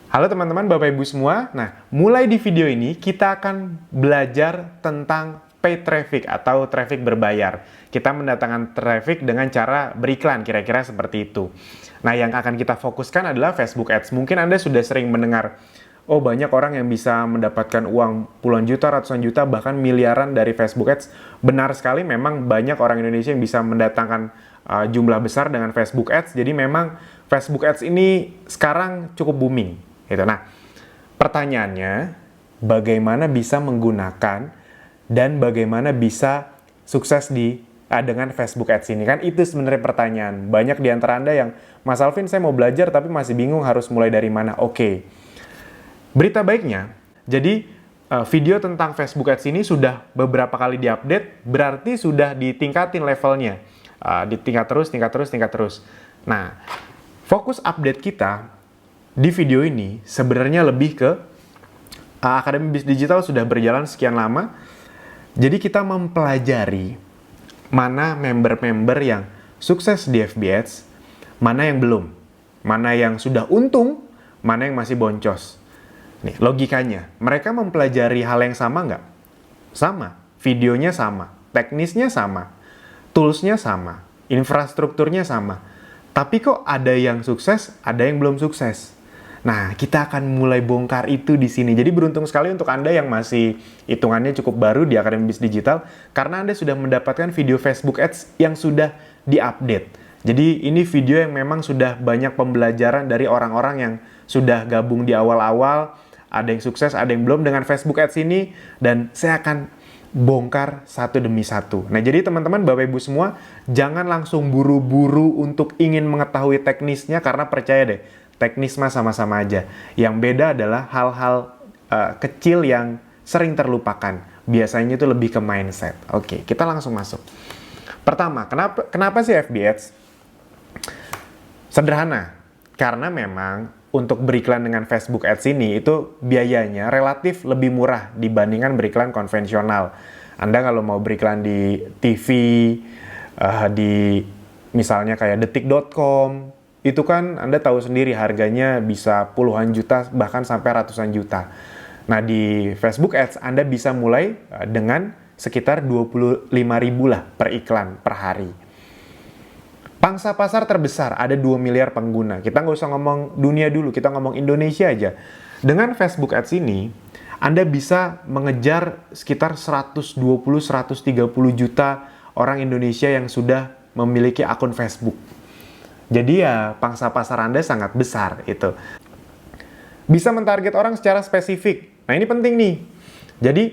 Halo teman-teman, Bapak Ibu semua. Nah, mulai di video ini kita akan belajar tentang paid traffic atau traffic berbayar. Kita mendatangkan traffic dengan cara beriklan, kira-kira seperti itu. Nah, yang akan kita fokuskan adalah Facebook Ads. Mungkin Anda sudah sering mendengar, oh banyak orang yang bisa mendapatkan uang puluhan juta, ratusan juta, bahkan miliaran dari Facebook Ads. Benar sekali, memang banyak orang Indonesia yang bisa mendatangkan jumlah besar dengan Facebook Ads. Jadi memang Facebook Ads ini sekarang cukup booming. Gitu. Nah, pertanyaannya, bagaimana bisa menggunakan dan bagaimana bisa sukses dengan Facebook Ads ini? Kan itu sebenarnya pertanyaan. Banyak di antara Anda yang, Mas Alvin, saya mau belajar tapi masih bingung harus mulai dari mana. Oke. Berita baiknya, jadi video tentang Facebook Ads ini sudah beberapa kali diupdate, berarti sudah ditingkatin levelnya. Tingkat terus. Nah, fokus update kita di video ini sebenarnya lebih ke Akademi Bisnis Digital sudah berjalan sekian lama. Jadi kita mempelajari mana member-member yang sukses di FB Ads, mana yang belum, mana yang sudah untung, mana yang masih boncos. Nih, logikanya, mereka mempelajari hal yang sama nggak? Sama, videonya sama, teknisnya sama, toolsnya sama, infrastrukturnya sama. Tapi kok ada yang sukses, ada yang belum sukses. Nah, kita akan mulai bongkar itu di sini. Jadi beruntung sekali untuk Anda yang masih hitungannya cukup baru di Akademi Bisnis Digital, karena Anda sudah mendapatkan video Facebook Ads yang sudah diupdate. Jadi ini video yang memang sudah banyak pembelajaran dari orang-orang yang sudah gabung di awal-awal, ada yang sukses, ada yang belum dengan Facebook Ads ini, dan saya akan bongkar satu demi satu. Nah, jadi teman-teman, Bapak Ibu semua, jangan langsung buru-buru untuk ingin mengetahui teknisnya, karena percaya deh, teknis mah sama-sama aja. Yang beda adalah hal-hal kecil yang sering terlupakan. Biasanya itu lebih ke mindset. Oke, kita langsung masuk. Pertama, kenapa sih FB Ads? Sederhana, karena memang untuk beriklan dengan Facebook Ads ini itu biayanya relatif lebih murah dibandingkan beriklan konvensional. Anda kalau mau beriklan di TV, di misalnya kayak detik.com, itu kan Anda tahu sendiri harganya bisa puluhan juta bahkan sampai ratusan juta. Nah, di Facebook Ads Anda bisa mulai dengan sekitar 25.000 lah per iklan per hari. Pangsa pasar terbesar ada 2 miliar pengguna. Kita nggak usah ngomong dunia dulu, kita ngomong Indonesia aja. Dengan Facebook Ads ini, Anda bisa mengejar sekitar 120-130 juta orang Indonesia yang sudah memiliki akun Facebook. Jadi ya pangsa pasar Anda sangat besar itu. Bisa mentarget orang secara spesifik. Nah, ini penting nih. Jadi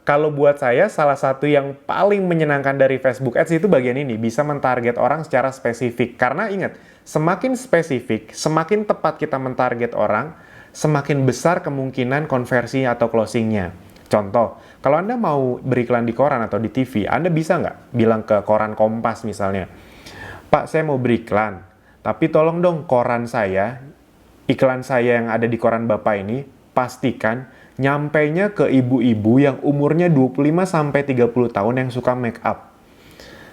kalau buat saya salah satu yang paling menyenangkan dari Facebook Ads itu bagian ini, bisa mentarget orang secara spesifik. Karena ingat, semakin spesifik, semakin tepat kita mentarget orang, semakin besar kemungkinan konversi atau closingnya. Contoh, kalau Anda mau beriklan di koran atau di TV, Anda bisa nggak bilang ke koran Kompas misalnya, Pak, saya mau beriklan, tapi tolong dong koran saya, iklan saya yang ada di koran Bapak ini, pastikan nyampainya ke ibu-ibu yang umurnya 25-30 tahun yang suka make up.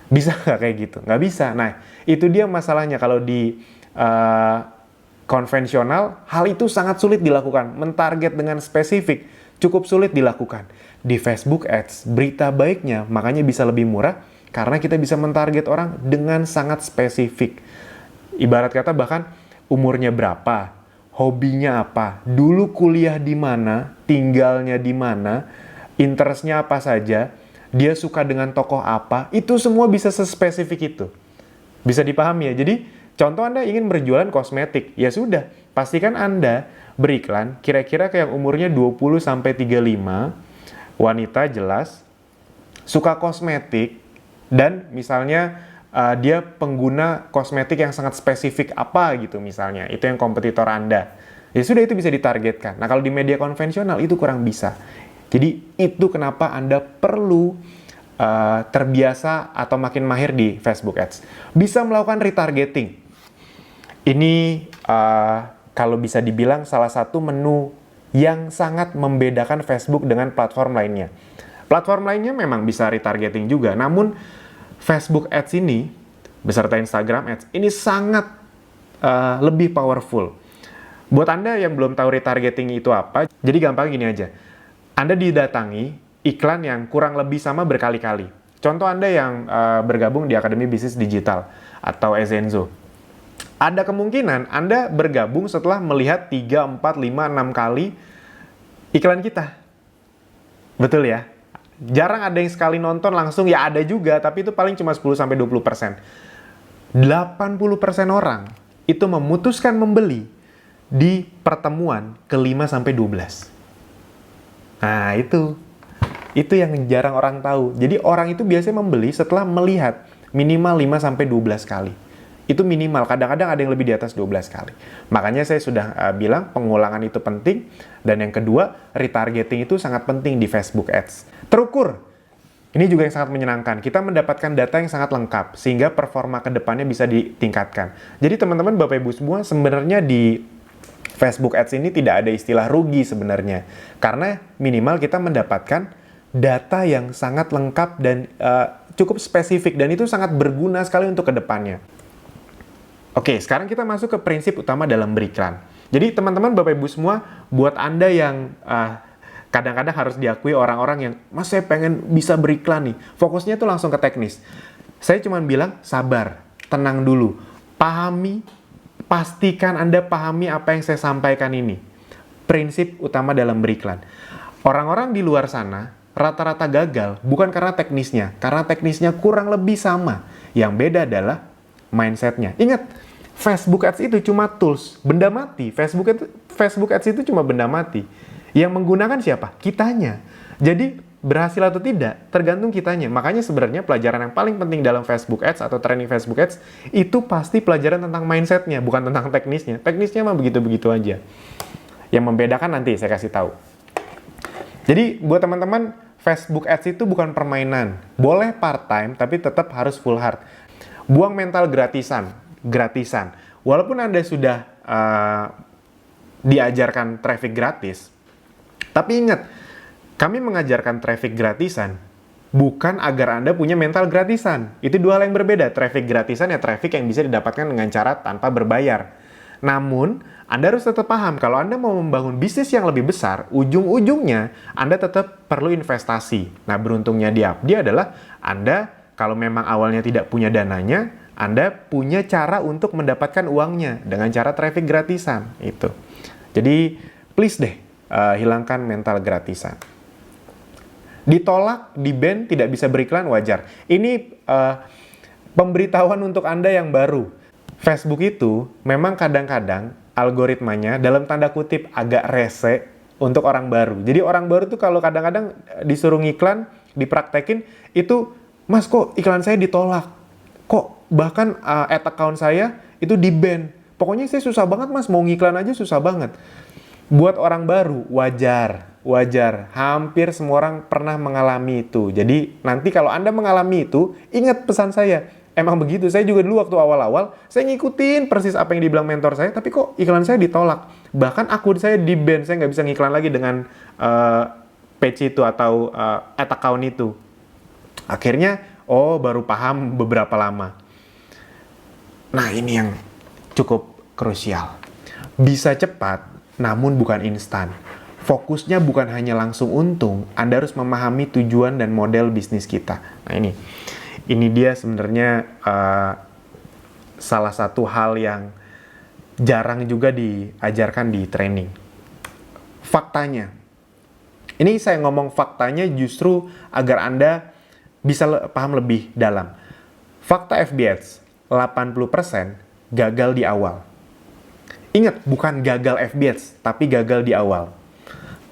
Bisa nggak kayak gitu? Nggak bisa. Nah, itu dia masalahnya. Kalau di konvensional, hal itu sangat sulit dilakukan. Mentarget dengan spesifik, cukup sulit dilakukan. Di Facebook Ads, berita baiknya, makanya bisa lebih murah, karena kita bisa mentarget orang dengan sangat spesifik. Ibarat kata bahkan umurnya berapa, hobinya apa, dulu kuliah di mana, tinggalnya di mana, interestnya apa saja, dia suka dengan tokoh apa, itu semua bisa sespesifik itu. Bisa dipahami ya? Jadi contoh Anda ingin berjualan kosmetik, ya sudah, pastikan Anda beriklan kira-kira kayak umurnya 20-35, wanita jelas, suka kosmetik, dan misalnya dia pengguna kosmetik yang sangat spesifik apa gitu misalnya, itu yang kompetitor Anda. Ya sudah, itu bisa ditargetkan. Nah, kalau di media konvensional itu kurang bisa. Jadi itu kenapa Anda perlu terbiasa atau makin mahir di Facebook Ads. Bisa melakukan retargeting. Ini kalau bisa dibilang salah satu menu yang sangat membedakan Facebook dengan platform lainnya. Platform lainnya memang bisa retargeting juga, namun Facebook Ads ini, beserta Instagram Ads, ini sangat lebih powerful. Buat Anda yang belum tahu retargeting itu apa, jadi gampang gini aja. Anda didatangi iklan yang kurang lebih sama berkali-kali. Contoh Anda yang bergabung di Akademi Bisnis Digital atau Ezenzo. Ada kemungkinan Anda bergabung setelah melihat 3, 4, 5, 6 kali iklan kita. Betul ya? Jarang ada yang sekali nonton langsung, ya ada juga, tapi itu paling cuma 10-20%. 80% orang itu memutuskan membeli di pertemuan ke-5-12. Nah, itu yang jarang orang tahu. Jadi orang itu biasanya membeli setelah melihat minimal 5-12 kali. Itu minimal, kadang-kadang ada yang lebih di atas 12 kali. Makanya saya sudah bilang pengulangan itu penting. Dan yang kedua, retargeting itu sangat penting di Facebook Ads. Terukur. Ini juga yang sangat menyenangkan. Kita mendapatkan data yang sangat lengkap, sehingga performa ke depannya bisa ditingkatkan. Jadi teman-teman, Bapak Ibu semua, sebenarnya di Facebook Ads ini tidak ada istilah rugi sebenarnya. Karena minimal kita mendapatkan data yang sangat lengkap dan cukup spesifik. Dan itu sangat berguna sekali untuk ke depannya. Oke, sekarang kita masuk ke prinsip utama dalam beriklan. Jadi teman-teman, Bapak Ibu semua, buat Anda yang kadang-kadang harus diakui orang-orang yang, Mas saya pengen bisa beriklan nih, fokusnya tuh langsung ke teknis. Saya cuma bilang, sabar, tenang dulu, pastikan Anda pahami apa yang saya sampaikan ini. Prinsip utama dalam beriklan. Orang-orang di luar sana rata-rata gagal bukan karena teknisnya kurang lebih sama. Yang beda adalah mindsetnya. Ingat, Facebook Ads itu cuma tools, benda mati. Facebook Ads itu cuma benda mati. Yang menggunakan siapa? Kitanya. Jadi, berhasil atau tidak, tergantung kitanya. Makanya sebenarnya pelajaran yang paling penting dalam Facebook Ads atau training Facebook Ads, itu pasti pelajaran tentang mindsetnya, bukan tentang teknisnya. Teknisnya mah begitu-begitu aja. Yang membedakan nanti saya kasih tahu. Jadi, buat teman-teman, Facebook Ads itu bukan permainan. Boleh part-time, tapi tetap harus full hard. Buang mental gratisan. Walaupun Anda sudah diajarkan traffic gratis, tapi ingat, kami mengajarkan traffic gratisan bukan agar Anda punya mental gratisan. Itu dua hal yang berbeda. Traffic gratisan ya traffic yang bisa didapatkan dengan cara tanpa berbayar. Namun, Anda harus tetap paham kalau Anda mau membangun bisnis yang lebih besar, ujung-ujungnya Anda tetap perlu investasi. Nah, beruntungnya dia adalah Anda kalau memang awalnya tidak punya dananya, Anda punya cara untuk mendapatkan uangnya dengan cara traffic gratisan. Itu. Jadi, please deh, hilangkan mental gratisan. Ditolak, di-ban, tidak bisa beriklan, wajar. Ini pemberitahuan untuk Anda yang baru. Facebook itu memang kadang-kadang algoritmanya dalam tanda kutip agak rese untuk orang baru. Jadi orang baru tuh kalau kadang-kadang disuruh ngiklan, dipraktekin, itu, Mas kok iklan saya ditolak? Kok bahkan ad account saya itu di-ban? Pokoknya saya susah banget Mas, mau ngiklan aja susah banget. Buat orang baru, wajar. Hampir semua orang pernah mengalami itu. Jadi nanti kalau Anda mengalami itu, ingat pesan saya. Emang begitu, saya juga dulu waktu awal-awal, saya ngikutin persis apa yang dibilang mentor saya, tapi kok iklan saya ditolak. Bahkan akun saya di-ban, saya nggak bisa ngiklan lagi dengan page itu atau ad account itu. Akhirnya, baru paham beberapa lama. Nah, ini yang cukup krusial. Bisa cepat, namun bukan instan. Fokusnya bukan hanya langsung untung, Anda harus memahami tujuan dan model bisnis kita. Nah, ini dia sebenarnya salah satu hal yang jarang juga diajarkan di training. Faktanya. Ini saya ngomong faktanya justru agar Anda bisa paham lebih dalam. Fakta FB Ads, 80% gagal di awal. Ingat, bukan gagal FB Ads, tapi gagal di awal.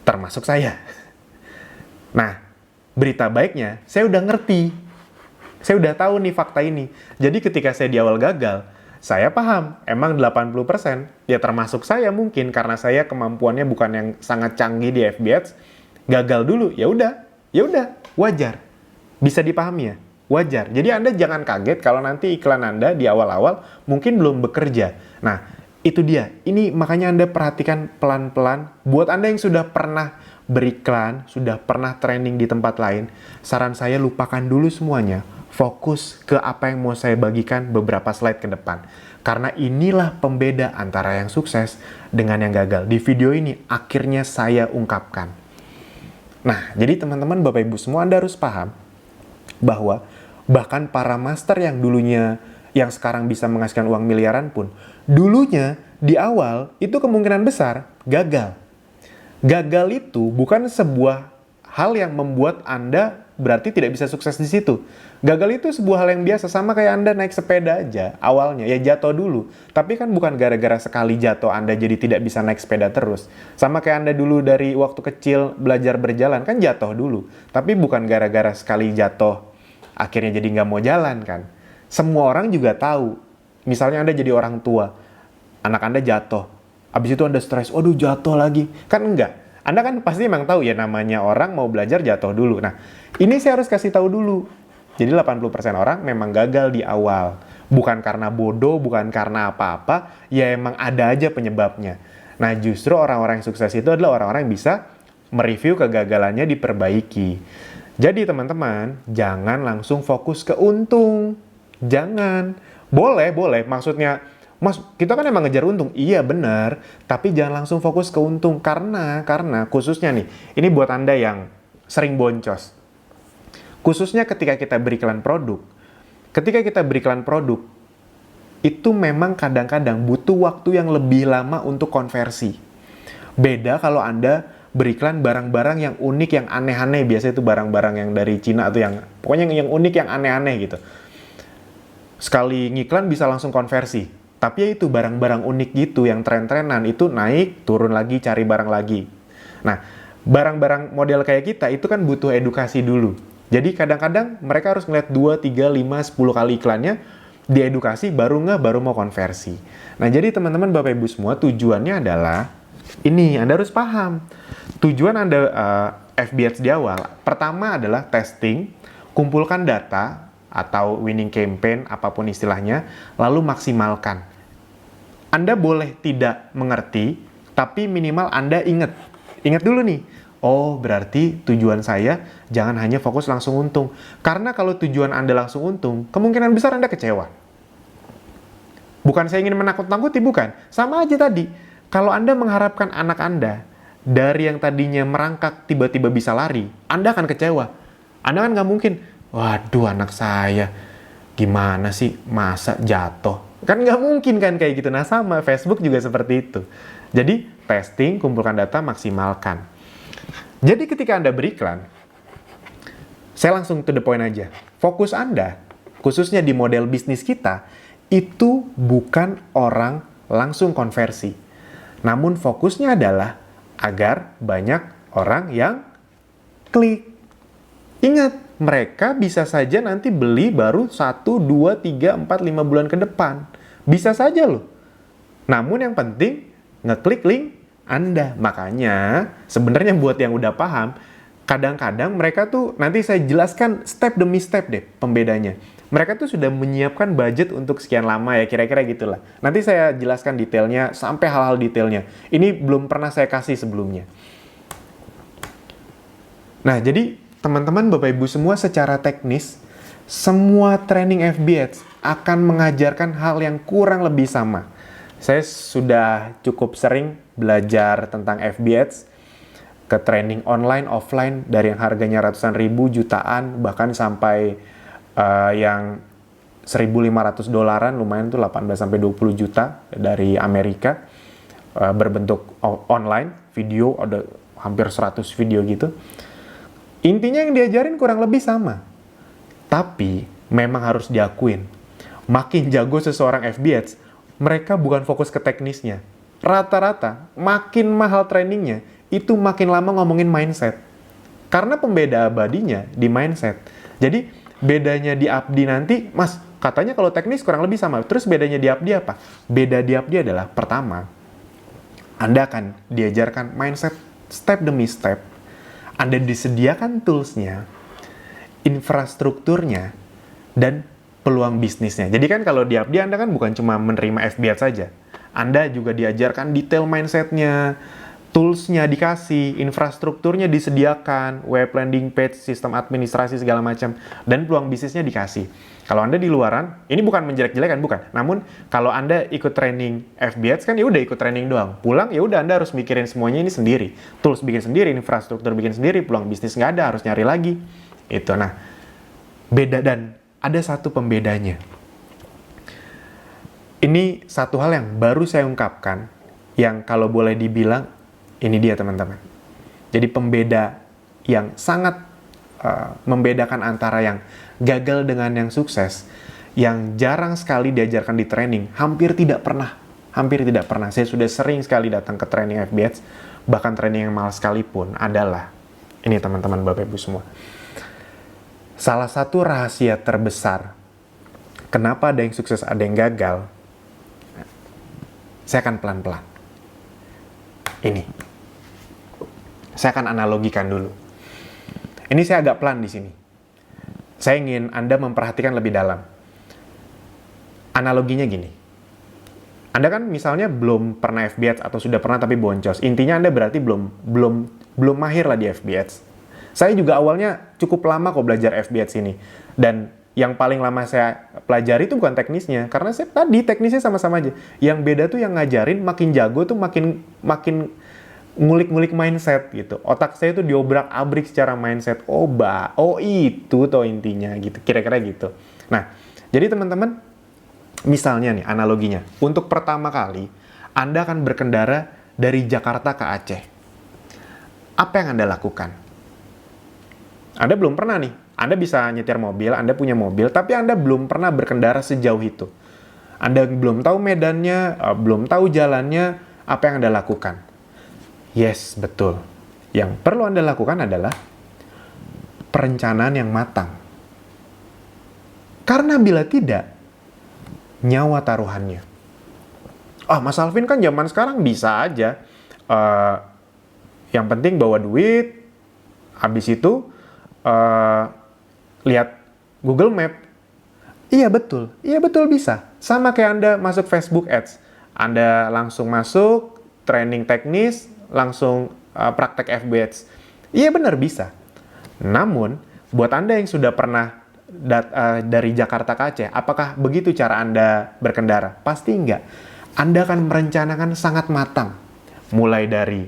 Termasuk saya. Nah, berita baiknya, saya udah ngerti. Saya udah tahu nih fakta ini. Jadi ketika saya di awal gagal, saya paham, emang 80%, ya termasuk saya mungkin, karena saya kemampuannya bukan yang sangat canggih di FB Ads, gagal dulu, ya udah, wajar. Bisa dipahami ya? Wajar. Jadi Anda jangan kaget kalau nanti iklan Anda di awal-awal mungkin belum bekerja. Nah, itu dia. Ini makanya Anda perhatikan pelan-pelan. Buat Anda yang sudah pernah beriklan, sudah pernah training di tempat lain, saran saya lupakan dulu semuanya. Fokus ke apa yang mau saya bagikan beberapa slide ke depan. Karena inilah pembeda antara yang sukses dengan yang gagal. Di video ini akhirnya saya ungkapkan. Nah, jadi teman-teman, Bapak Ibu semua, Anda harus paham bahwa bahkan para master yang dulunya, yang sekarang bisa menghasilkan uang miliaran pun, dulunya di awal itu kemungkinan besar gagal. Gagal itu bukan sebuah hal yang membuat Anda berarti tidak bisa sukses di situ. Gagal itu sebuah hal yang biasa, sama kayak Anda naik sepeda aja, awalnya ya jatuh dulu. Tapi kan bukan gara-gara sekali jatuh Anda jadi tidak bisa naik sepeda terus. Sama kayak Anda dulu dari waktu kecil belajar berjalan, kan jatuh dulu. Tapi bukan gara-gara sekali jatuh, akhirnya jadi nggak mau jalan kan. Semua orang juga tahu, misalnya Anda jadi orang tua, anak Anda jatuh, abis itu Anda stres, waduh jatuh lagi. Kan enggak. Anda kan pasti emang tahu ya, namanya orang mau belajar jatuh dulu. Nah, ini saya harus kasih tahu dulu. Jadi 80% orang memang gagal di awal. Bukan karena bodoh, bukan karena apa-apa, ya emang ada aja penyebabnya. Nah, justru orang-orang yang sukses itu adalah orang-orang yang bisa mereview kegagalannya, diperbaiki. Jadi teman-teman, jangan langsung fokus ke untung. Jangan. Boleh, maksudnya, Mas, kita kan emang ngejar untung. Iya, benar. Tapi jangan langsung fokus ke untung. Karena khususnya nih, ini buat Anda yang sering boncos. Khususnya ketika kita beriklan produk. Ketika kita beriklan produk, itu memang kadang-kadang butuh waktu yang lebih lama untuk konversi. Beda kalau Anda beriklan barang-barang yang unik, yang aneh-aneh. Biasanya itu barang-barang yang dari Cina atau yang, pokoknya yang unik, yang aneh-aneh gitu. Sekali ngiklan bisa langsung konversi. Tapi ya itu barang-barang unik gitu, yang tren-trenan, itu naik, turun lagi, cari barang lagi. Nah, barang-barang model kayak kita itu kan butuh edukasi dulu. Jadi kadang-kadang mereka harus ngeliat 2, 3, 5, 10 kali iklannya, diedukasi, baru mau konversi. Nah, jadi teman-teman, Bapak Ibu semua, tujuannya adalah, ini Anda harus paham. Tujuan Anda FB Ads di awal, pertama adalah testing, kumpulkan data, atau winning campaign, apapun istilahnya, lalu maksimalkan. Anda boleh tidak mengerti, tapi minimal Anda ingat. Ingat dulu nih, oh berarti tujuan saya jangan hanya fokus langsung untung. Karena kalau tujuan Anda langsung untung, kemungkinan besar Anda kecewa. Bukan saya ingin menakut-nakuti, bukan. Sama aja tadi, kalau Anda mengharapkan anak Anda, dari yang tadinya merangkak tiba-tiba bisa lari, Anda akan kecewa. Anda kan nggak mungkin, waduh anak saya, gimana sih, masa jatuh? Kan nggak mungkin kan kayak gitu. Nah sama, Facebook juga seperti itu. Jadi testing, kumpulkan data, maksimalkan. Jadi ketika Anda beriklan, saya langsung to the point aja. Fokus Anda, khususnya di model bisnis kita, itu bukan orang langsung konversi. Namun fokusnya adalah agar banyak orang yang klik. Ingat, mereka bisa saja nanti beli baru 1, 2, 3, 4, 5 bulan ke depan. Bisa saja loh. Namun yang penting, ngeklik link Anda. Makanya, sebenarnya buat yang udah paham, kadang-kadang mereka tuh, nanti saya jelaskan step demi step deh pembedanya. Mereka tuh sudah menyiapkan budget untuk sekian lama ya, kira-kira gitulah. Nanti saya jelaskan detailnya, sampai hal-hal detailnya. Ini belum pernah saya kasih sebelumnya. Nah, jadi teman-teman, Bapak Ibu semua, secara teknis, semua training FB Ads akan mengajarkan hal yang kurang lebih sama. Saya sudah cukup sering belajar tentang FB Ads, ke training online, offline, dari yang harganya ratusan ribu, jutaan, bahkan sampai yang $1.500, lumayan tuh 18-20 juta dari Amerika, berbentuk online, video, ada hampir 100 video gitu. Intinya yang diajarin kurang lebih sama. Tapi, memang harus diakuin. Makin jago seseorang FB Ads, mereka bukan fokus ke teknisnya. Rata-rata, makin mahal trainingnya, itu makin lama ngomongin mindset. Karena pembeda abadinya di mindset. Jadi, bedanya di Abdi nanti, Mas, katanya kalau teknis kurang lebih sama. Terus bedanya di Abdi apa? Beda di Abdi adalah, pertama, Anda akan diajarkan mindset step demi step. Anda disediakan tools-nya, infrastrukturnya, dan peluang bisnisnya. Jadi kan kalau di Abdi Anda kan bukan cuma menerima FB Ads saja. Anda juga diajarkan detail mindset-nya, Tools-nya dikasih, infrastrukturnya disediakan, web landing page, sistem administrasi segala macam, dan peluang bisnisnya dikasih. Kalau Anda di luaran, ini bukan menjelek-jelekan, bukan. Namun kalau Anda ikut training FBX kan ya udah ikut training doang. Pulang ya udah Anda harus mikirin semuanya ini sendiri. Tools bikin sendiri, infrastruktur bikin sendiri, peluang bisnis nggak ada, harus nyari lagi. Itu nah, beda dan ada satu pembedanya. Ini satu hal yang baru saya ungkapkan, yang kalau boleh dibilang ini dia teman-teman. Jadi pembeda yang sangat membedakan antara yang gagal dengan yang sukses, yang jarang sekali diajarkan di training, hampir tidak pernah. Saya sudah sering sekali datang ke training FBX, bahkan training yang mahal sekalipun adalah, ini teman-teman Bapak Ibu semua. Salah satu rahasia terbesar, kenapa ada yang sukses, ada yang gagal, saya akan pelan-pelan. Ini. Saya akan analogikan dulu. Ini saya agak pelan di sini. Saya ingin Anda memperhatikan lebih dalam. Analoginya gini. Anda kan misalnya belum pernah FBX atau sudah pernah tapi boncos. Intinya Anda berarti belum mahir lah di FBX. Saya juga awalnya cukup lama kok belajar FBX ini. Dan yang paling lama saya pelajari itu bukan teknisnya, karena saya tadi teknisnya sama-sama aja. Yang beda tuh yang ngajarin makin jago tuh makin ngulik-ngulik mindset gitu. Otak saya tuh diobrak-abrik secara mindset. Oh itu toh intinya gitu. Kira-kira gitu. Nah, jadi teman-teman, misalnya nih analoginya. Untuk pertama kali, Anda akan berkendara dari Jakarta ke Aceh. Apa yang Anda lakukan? Anda belum pernah nih. Anda bisa nyetir mobil, Anda punya mobil, tapi Anda belum pernah berkendara sejauh itu. Anda belum tahu medannya, belum tahu jalannya, apa yang Anda lakukan? Yes, betul. Yang perlu Anda lakukan adalah perencanaan yang matang. Karena bila tidak, nyawa taruhannya. Mas Alvin kan zaman sekarang bisa aja. Yang penting bawa duit, habis itu lihat Google Map. Iya betul bisa. Sama kayak Anda masuk Facebook Ads. Anda langsung masuk, training teknis, langsung praktek FBX. Iya benar bisa. Namun, buat Anda yang sudah pernah dari Jakarta ke Aceh, apakah begitu cara Anda berkendara? Pasti enggak. Anda akan merencanakan sangat matang. Mulai dari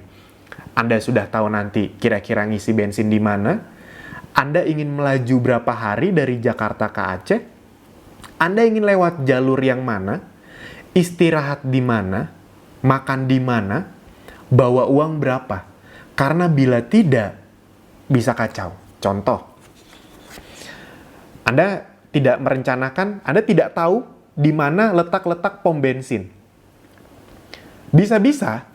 Anda sudah tahu nanti kira-kira ngisi bensin di mana, Anda ingin melaju berapa hari dari Jakarta ke Aceh, Anda ingin lewat jalur yang mana, istirahat di mana, makan di mana, bawa uang berapa. Karena bila tidak, bisa kacau. Contoh, Anda tidak merencanakan, Anda tidak tahu di mana letak-letak pom bensin. Bisa-bisa,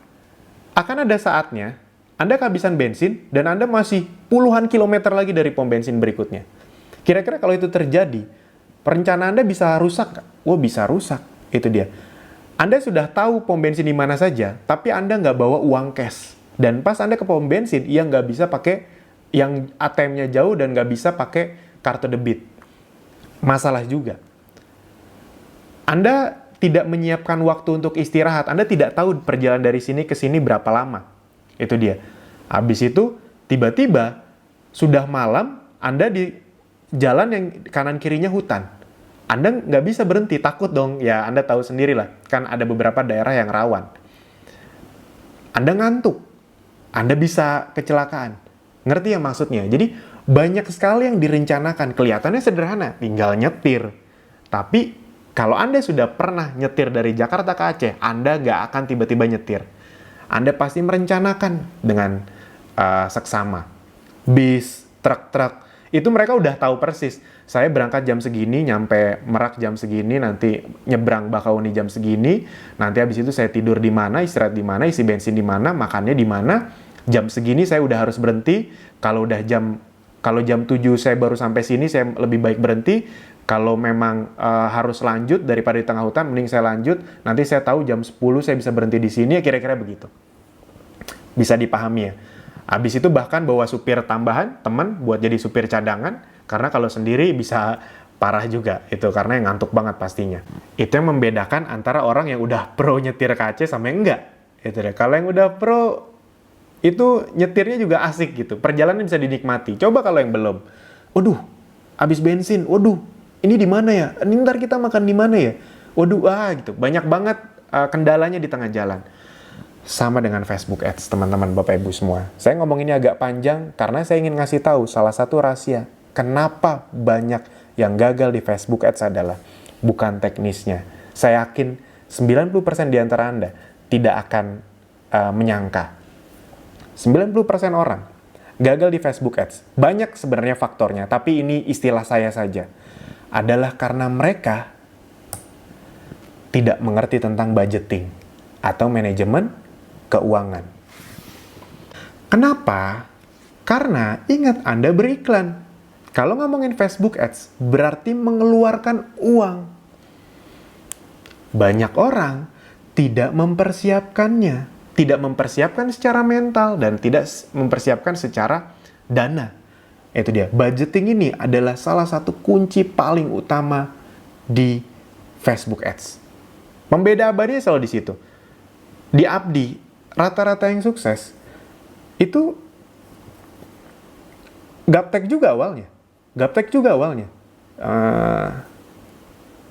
akan ada saatnya, Anda kehabisan bensin, dan Anda masih puluhan kilometer lagi dari pom bensin berikutnya. Kira-kira kalau itu terjadi, perencanaan Anda bisa rusak? Bisa rusak. Itu dia. Anda sudah tahu pom bensin di mana saja, tapi Anda nggak bawa uang cash. Dan pas Anda ke pom bensin, ia nggak bisa pakai yang ATM-nya jauh dan nggak bisa pakai kartu debit. Masalah juga. Anda tidak menyiapkan waktu untuk istirahat. Anda tidak tahu perjalanan dari sini ke sini berapa lama. Itu dia. Habis itu, tiba-tiba, sudah malam, Anda di jalan yang kanan kirinya hutan. Anda nggak bisa berhenti, takut dong. Ya, Anda tahu sendiri lah. Kan ada beberapa daerah yang rawan. Anda ngantuk. Anda bisa kecelakaan. Ngerti ya maksudnya? Jadi, banyak sekali yang direncanakan. Kelihatannya sederhana, tinggal nyetir. Tapi, kalau Anda sudah pernah nyetir dari Jakarta ke Aceh, Anda nggak akan tiba-tiba nyetir. Anda pasti merencanakan dengan seksama. Bis, truk-truk. Itu mereka udah tahu persis. Saya berangkat jam segini, nyampe Merak jam segini, nanti nyebrang Bakauheni jam segini, nanti habis itu saya tidur di mana, istirahat di mana, isi bensin di mana, makannya di mana, jam segini saya udah harus berhenti, kalau jam 7 saya baru sampai sini, saya lebih baik berhenti, kalau memang harus lanjut daripada di tengah hutan, mending saya lanjut, nanti saya tahu jam 10 saya bisa berhenti di sini, ya kira-kira begitu. Bisa dipahami ya. Habis itu bahkan bawa supir tambahan, teman, buat jadi supir cadangan, karena kalau sendiri bisa parah juga, itu karena yang ngantuk banget pastinya. Itu yang membedakan antara orang yang udah pro nyetir ke Aceh sama yang enggak. Itu deh. Kalau yang udah pro, itu nyetirnya juga asik gitu. Perjalanan bisa dinikmati. Coba kalau yang belum. Waduh, habis bensin. Waduh, ini di mana ya? Ini ntar kita makan di mana ya? Waduh, gitu. Banyak banget kendalanya di tengah jalan. Sama dengan Facebook Ads, teman-teman, Bapak Ibu semua. Saya ngomong ini agak panjang karena saya ingin ngasih tahu salah satu rahasia kenapa banyak yang gagal di Facebook Ads adalah bukan teknisnya. Saya yakin 90% di antara Anda tidak akan menyangka 90% orang gagal di Facebook Ads. Banyak sebenarnya faktornya, tapi ini istilah saya saja. Adalah karena mereka tidak mengerti tentang budgeting atau manajemen keuangan. Kenapa? Karena ingat Anda beriklan. Kalau ngomongin Facebook Ads, berarti mengeluarkan uang. Banyak orang tidak mempersiapkannya. Tidak mempersiapkan secara mental dan tidak mempersiapkan secara dana. Itu dia, budgeting ini adalah salah satu kunci paling utama di Facebook Ads. Pembeda abadinya selalu di situ. Di Abdi, rata-rata yang sukses itu gaptek juga awalnya.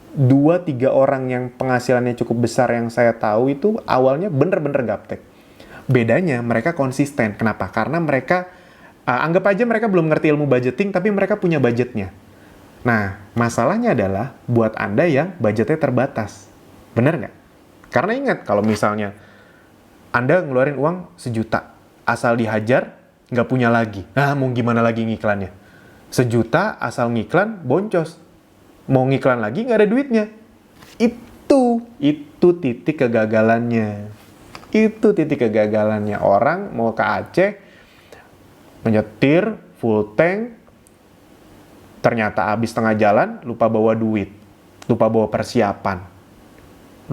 2-3 orang yang penghasilannya cukup besar yang saya tahu itu awalnya bener-bener gaptek. Bedanya mereka konsisten. Kenapa? Karena mereka, anggap aja mereka belum ngerti ilmu budgeting, tapi mereka punya budgetnya. Nah, masalahnya adalah buat Anda yang budgetnya terbatas. Bener nggak? Karena ingat, kalau misalnya Anda ngeluarin uang 1 juta, asal dihajar, nggak punya lagi. Nah, mau gimana lagi ngiklannya? 1 juta, asal ngiklan, boncos. Mau ngiklan lagi, nggak ada duitnya. Itu titik kegagalannya. Itu titik kegagalannya. Orang mau ke Aceh, menyetir, full tank, ternyata habis tengah jalan, lupa bawa duit. Lupa bawa persiapan.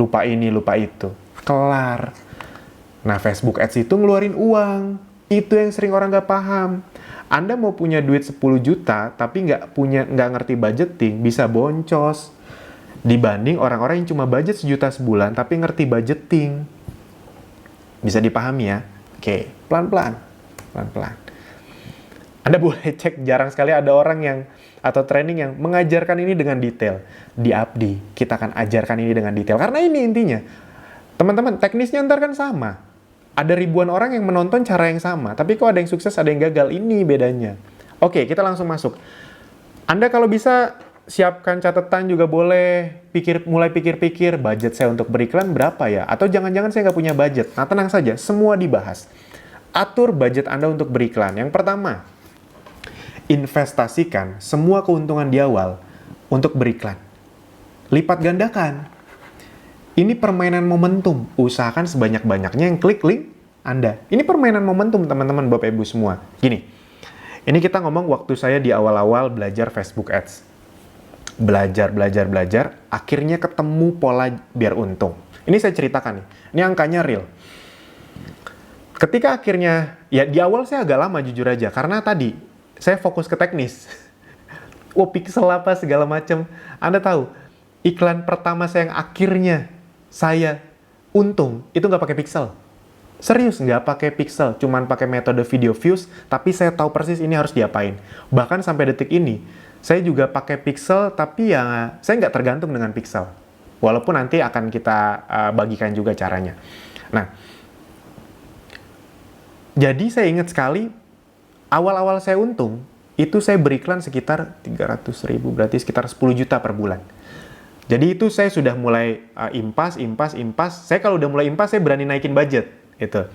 Lupa ini, lupa itu. Kelar. Nah, Facebook Ads itu ngeluarin uang. Itu yang sering orang nggak paham. Anda mau punya duit 10 juta, tapi nggak ngerti budgeting, bisa boncos. Dibanding orang-orang yang cuma budget 1 juta sebulan, tapi ngerti budgeting. Bisa dipahami ya? Oke, pelan-pelan. Anda boleh cek, jarang sekali ada orang yang, atau training yang mengajarkan ini dengan detail. Di Abdi, kita akan ajarkan ini dengan detail. Karena ini intinya. Teman-teman, teknisnya ntar kan sama. Ada ribuan orang yang menonton cara yang sama, tapi kok ada yang sukses, ada yang gagal. Ini bedanya. Oke, kita langsung masuk. Anda kalau bisa siapkan catatan juga boleh, mulai pikir-pikir, budget saya untuk beriklan berapa ya? Atau jangan-jangan saya nggak punya budget. Nah, tenang saja, semua dibahas. Atur budget Anda untuk beriklan. Yang pertama, investasikan semua keuntungan di awal untuk beriklan. Lipat gandakan. Ini permainan momentum. Usahakan sebanyak-banyaknya yang klik link Anda. Ini permainan momentum, teman-teman, Bapak Ibu semua. Gini, ini kita ngomong waktu saya di awal-awal belajar Facebook Ads. Belajar, akhirnya ketemu pola biar untung. Ini saya ceritakan nih. Ini angkanya real. Ketika akhirnya, ya di awal saya agak lama jujur aja. Karena tadi, saya fokus ke teknis. Pixel apa segala macam. Anda tahu, iklan pertama saya yang akhirnya saya untung, itu nggak pakai pixel. Serius, nggak pakai pixel, cuman pakai metode video views, tapi saya tahu persis ini harus diapain. Bahkan sampai detik ini, saya juga pakai pixel, tapi ya saya nggak tergantung dengan pixel. Walaupun nanti akan kita bagikan juga caranya. Nah, jadi saya ingat sekali, awal-awal saya untung, itu saya beriklan sekitar 300.000, berarti sekitar 10 juta per bulan. Jadi itu saya sudah mulai impas. Saya kalau udah mulai impas, saya berani naikin budget. Gitu.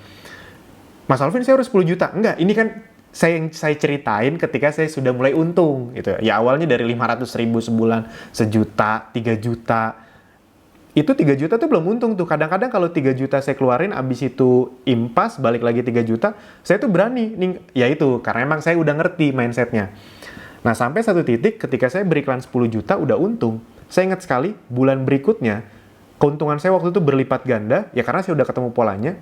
Mas Alvin, saya harus 10 juta. Enggak, ini kan saya ceritain ketika saya sudah mulai untung. Gitu. Ya awalnya dari 500.000 sebulan, 1 juta, 3 juta. Itu 3 juta tuh belum untung tuh. Kadang-kadang kalau 3 juta saya keluarin, abis itu impas, balik lagi 3 juta, saya tuh berani. Ya itu, karena emang saya udah ngerti mindsetnya. Nah, sampai satu titik ketika saya beriklan 10 juta, udah untung. Saya ingat sekali, bulan berikutnya, keuntungan saya waktu itu berlipat ganda, ya karena saya udah ketemu polanya.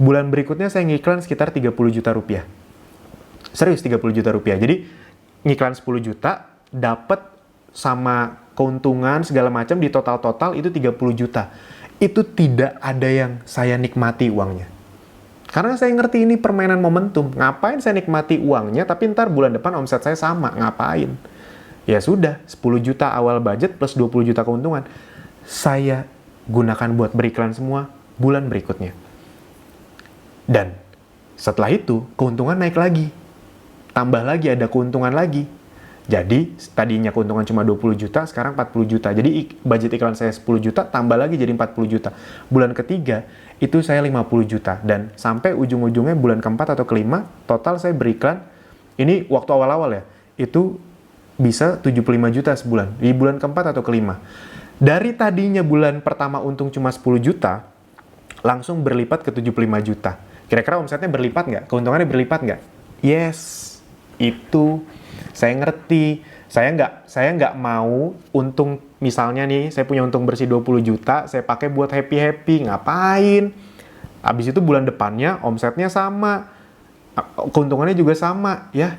Bulan berikutnya saya ngiklan sekitar 30 juta rupiah. Serius, 30 juta rupiah. Jadi, ngiklan 10 juta, dapat sama keuntungan segala macam, di total-total itu 30 juta. Itu tidak ada yang saya nikmati uangnya. Karena saya ngerti ini permainan momentum. Ngapain saya nikmati uangnya, tapi ntar bulan depan omset saya sama. Ngapain? Ya sudah, 10 juta awal budget plus 20 juta keuntungan. Saya gunakan buat beriklan semua bulan berikutnya. Dan setelah itu, keuntungan naik lagi. Tambah lagi, ada keuntungan lagi. Jadi, tadinya keuntungan cuma 20 juta, sekarang 40 juta. Jadi, budget iklan saya 10 juta, tambah lagi jadi 40 juta. Bulan ketiga, itu saya 50 juta. Dan sampai ujung-ujungnya bulan keempat atau kelima, total saya beriklan, ini waktu awal-awal ya, itu bisa 75 juta sebulan. Di bulan keempat atau kelima. Dari tadinya bulan pertama untung cuma 10 juta, langsung berlipat ke 75 juta. Kira-kira omsetnya berlipat nggak? Keuntungannya berlipat nggak? Yes, itu saya ngerti. Saya nggak mau untung, misalnya nih, saya punya untung bersih 20 juta, saya pakai buat happy-happy. Ngapain? Habis itu bulan depannya omsetnya sama, keuntungannya juga sama, ya.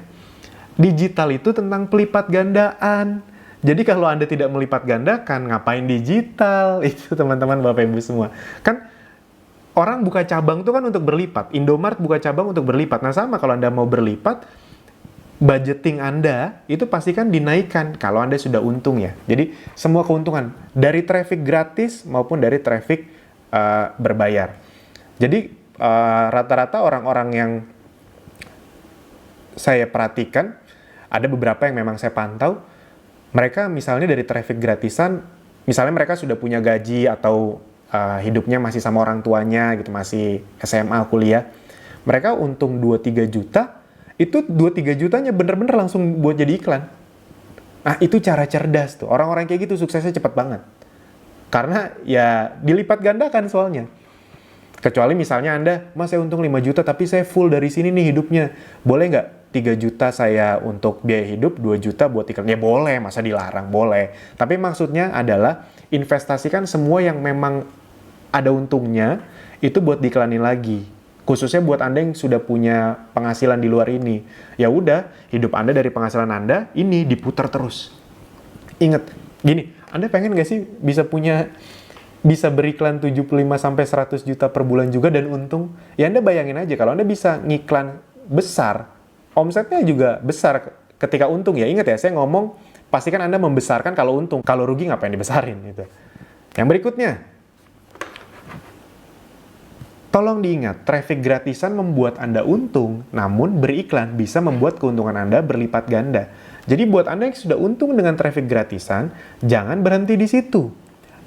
Digital itu tentang pelipat gandaan. Jadi kalau Anda tidak melipat gandakan, ngapain digital? Itu teman-teman Bapak Ibu semua. Kan orang buka cabang itu kan untuk berlipat. Indomaret buka cabang untuk berlipat. Nah sama kalau Anda mau berlipat, budgeting Anda itu pastikan dinaikkan kalau Anda sudah untung ya. Jadi semua keuntungan dari traffic gratis maupun dari traffic berbayar. Jadi rata-rata orang-orang yang saya perhatikan, ada beberapa yang memang saya pantau, mereka misalnya dari traffic gratisan, misalnya mereka sudah punya gaji atau hidupnya masih sama orang tuanya gitu, masih SMA, kuliah, mereka untung 2-3 juta, itu 2-3 jutanya bener-bener langsung buat jadi iklan. Nah, itu cara cerdas tuh. Orang-orang kayak gitu suksesnya cepat banget. Karena ya dilipat gandakan soalnya. Kecuali misalnya Anda, Mas saya untung 5 juta tapi saya full dari sini nih hidupnya. Boleh nggak 3 juta saya untuk biaya hidup, 2 juta buat iklan? Ya boleh, masa dilarang? Boleh. Tapi maksudnya adalah investasikan semua yang memang ada untungnya, itu buat diiklanin lagi. Khususnya buat Anda yang sudah punya penghasilan di luar ini. Ya udah, hidup Anda dari penghasilan Anda ini diputar terus. Ingat, gini, Anda pengen nggak sih bisa beriklan 75-100 juta per bulan juga dan untung? Ya Anda bayangin aja, kalau Anda bisa ngiklan besar, omsetnya juga besar ketika untung ya. Ingat ya, saya ngomong, pastikan Anda membesarkan kalau untung. Kalau rugi ngapain dibesarin gitu. Yang berikutnya, tolong diingat, traffic gratisan membuat Anda untung, namun beriklan bisa membuat keuntungan Anda berlipat ganda. Jadi buat Anda yang sudah untung dengan traffic gratisan, jangan berhenti di situ.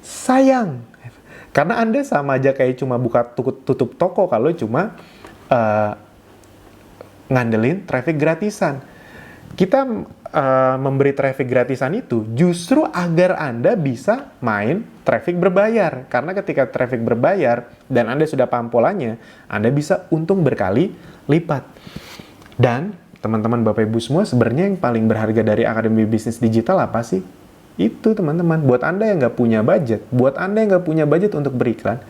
Sayang. Karena Anda sama aja kayak cuma buka tutup toko kalau cuma ngandelin traffic gratisan. Kita memberi traffic gratisan itu justru agar Anda bisa main traffic berbayar. Karena ketika traffic berbayar dan Anda sudah paham polanya, Anda bisa untung berkali lipat. Dan teman-teman Bapak Ibu semua, sebenarnya yang paling berharga dari Akademi Bisnis Digital apa sih? Itu teman-teman, buat Anda yang nggak punya budget, untuk beriklan,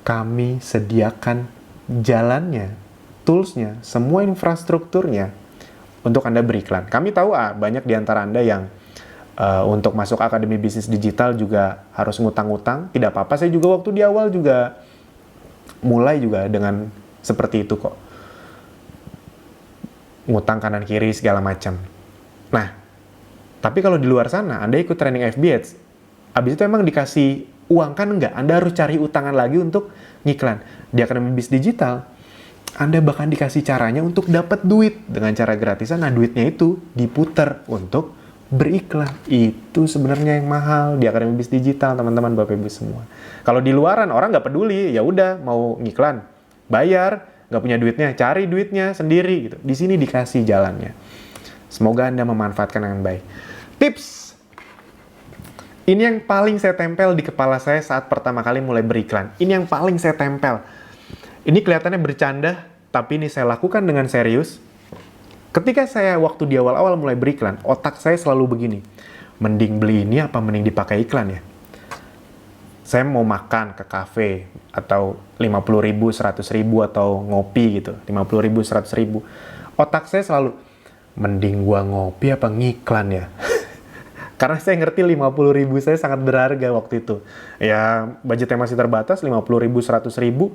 kami sediakan jalannya, toolsnya, semua infrastrukturnya, untuk Anda beriklan. Kami tahu banyak di antara Anda yang untuk masuk Akademi Bisnis Digital juga harus ngutang-ngutang. Tidak apa-apa, saya juga waktu di awal juga mulai juga dengan seperti itu kok. Ngutang kanan kiri segala macam. Nah, tapi kalau di luar sana Anda ikut training FBAds, habis itu emang dikasih uang kan enggak? Anda harus cari utangan lagi untuk ngiklan. Di Akademi Bisnis Digital, Anda bahkan dikasih caranya untuk dapat duit dengan cara gratisan. Nah, duitnya itu diputar untuk beriklan. Itu sebenarnya yang mahal di Akademi Bisnis Digital, teman-teman Bapak Ibu semua. Kalau di luaran orang nggak peduli, ya udah mau ngiklan, bayar, nggak punya duitnya, cari duitnya sendiri gitu. Di sini dikasih jalannya. Semoga Anda memanfaatkan dengan baik. Tips. Ini yang paling saya tempel di kepala saya saat pertama kali mulai beriklan. Ini yang paling saya tempel. Ini kelihatannya bercanda, tapi ini saya lakukan dengan serius. Ketika saya waktu di awal-awal mulai beriklan, otak saya selalu begini. Mending beli ini apa mending dipakai iklan ya? Saya mau makan ke kafe, atau 50.000, 100.000, atau ngopi gitu. 50.000, 100.000. Otak saya selalu, mending gua ngopi apa ngiklan ya? Karena saya ngerti 50.000 saya sangat berharga waktu itu. Ya, budgetnya masih terbatas, 50.000, 100.000.